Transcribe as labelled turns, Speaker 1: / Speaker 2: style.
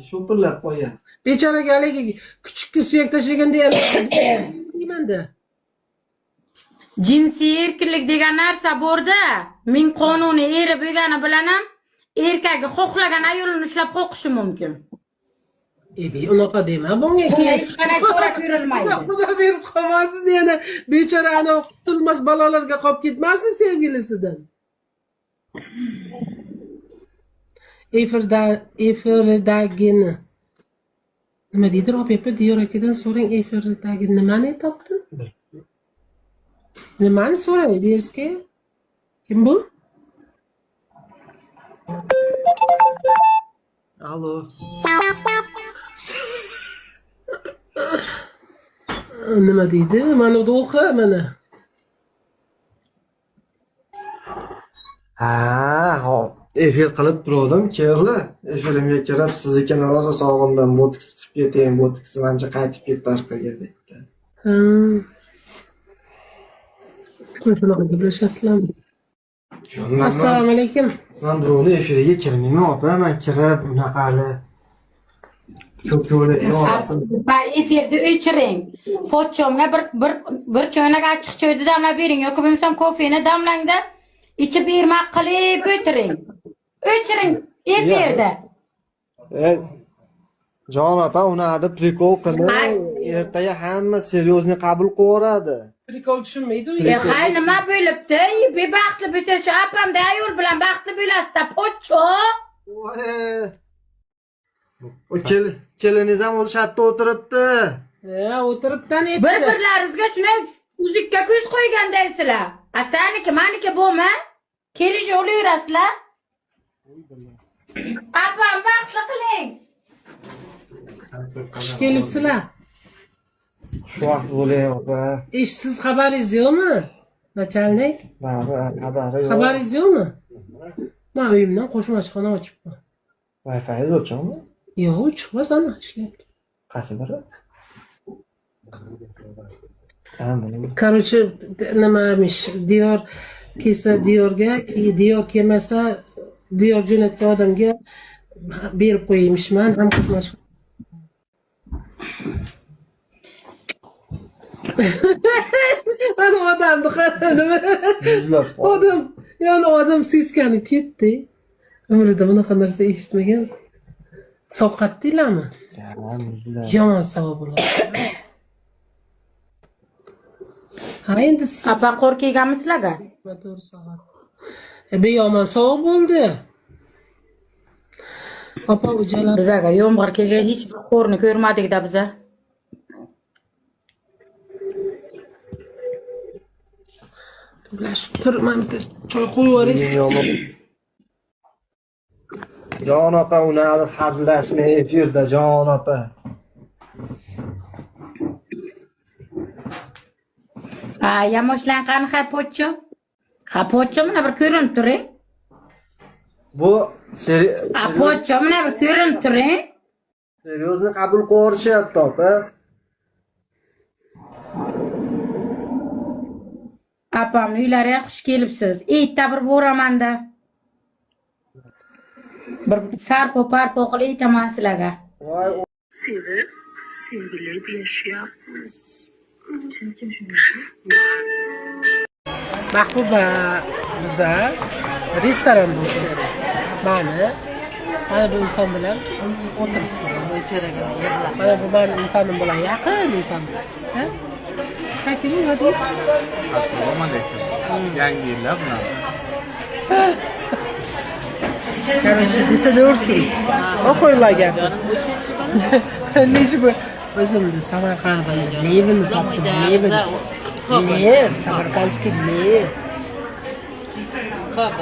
Speaker 1: Sho'pirlab qo'ygan.
Speaker 2: Bechoraga haligi kuchukka suyak tashlaganda deymanda.
Speaker 3: Jinsiy erkinlik degan narsa borda, men qonuniy eri bo'lgani bilan ham erkagi xohlagan ayolini ushlab qo'qishi mumkin.
Speaker 2: Unaqa dema bunga
Speaker 3: hech qanday chora ko'rilmaydi.
Speaker 2: Xudo berib qolmasin yana bechora ana qutulmas balolarga qolib ketmasin sevgilisidan. Efirdagini nima deydi Robiya Diyor akadan so'rang, efirdagi nimani topdi? Nimani so'raydi Derska? Kim bu?
Speaker 1: Alo.
Speaker 2: Nima deydi? Mana o'qi mana.
Speaker 1: Hop. Efir qilib turdim, keldi. Efirimga kirib, siznikini rosa sog'indim, botoks qilib ketayim, botoks mancha qaytib ket boshqaga debdi.
Speaker 2: Shunaqa gaplashasizlarmi? Assalomu alaykum.
Speaker 1: Men birovni efiriga kirmayman, opa. Men kirib unaqali ko'p yo'layapman.
Speaker 3: Efirni o'chiring. Pochchomga bir choynak achchiq choyni damlab bering yoki bo'lmasam kofeni damlangda ichib bermak qilib o'tiring. O'chiring efirda.
Speaker 1: Jon opa, unaqada prikol qilib, ertaga hamma seryozni qabul qilaveradi.
Speaker 2: Prikol tushunmaydi u.
Speaker 3: Hay nima bo'libdi? Baxtli bo'lsa shu opamda ayol bilan baxtli bo'lasizda, pochcho.
Speaker 1: O keliniz ham o'sha yerda o'tiribdi.
Speaker 2: O'tiribdan edi.
Speaker 3: Bir-birlaringizga shunday uzukka ko'z qo'ygandaysizlar. Asaniki, meniki bo'lma. Kelish o'layverasizlar. Opam baxtli qiling.
Speaker 2: Qish kelibsizlar.
Speaker 1: Shu vaqt bo'layapti.
Speaker 2: Siz xabaringiz yo'qmi? Nachalnik?
Speaker 1: Xabari yo'q.
Speaker 2: Xabaringiz yo'qmi? Men uyimdan qo'shmachixona ochibman.
Speaker 1: Wi-Fi o'chami?
Speaker 2: Yo'q, chiqmas ana ishlayapti.
Speaker 1: Qaysi biri?
Speaker 2: Короче, nimamish? Diyor kelsa Diyorga, Diyor kelmasa Diyor jo'natgan odamga berib qo'yimishman, ham qo'shmachixona. Ana odamni qaradimi? Odam seskanib ketdi. Umrida bunaqa narsa eshitmagan. Sovqatdinglarmi? Yomon savob bo'ladi. Ha endi siz
Speaker 3: Apa qo'rqiyganmisizlarga?
Speaker 2: to'g'ri soat. Yomon savob bo'ldi. Opa ujalar.
Speaker 3: Bizaga yomg'ir kelgan hech bir qo'rni ko'rmadik-da biza.
Speaker 2: Turmam choy qo'yib
Speaker 1: Jon opa, uni hazillashmay efirda, jon opa.
Speaker 3: Yamoshlangan pochcho. Pochcho mana bir ko'rinib turing.
Speaker 1: Bu
Speaker 3: Pochcho mana bir ko'rinib turing.
Speaker 1: seryozni qabul qilishyapti opa.
Speaker 3: Apam uylariga xush kelibsiz. Erta bir boramanda. Bir sarpo-parpo qilib aytaman sizlarga.
Speaker 4: Sevib, sevilib yashayapmiz. Kim shunday?
Speaker 2: Mahbuba biza restoranda o'tiramiz. Mana bu inson bilan o'tiribmiz. Mana bu men insonim bilan yaqin inson. Ayting, nima deysiz?
Speaker 5: Assalomu alaykum. Yangi yillar bilan.
Speaker 2: Короче, desa o'rsin. O'qiylagan. Nechta o'zimni Samarqandda Levni topdim. Lev, Samarqandskiy Lev.
Speaker 4: Xo'p.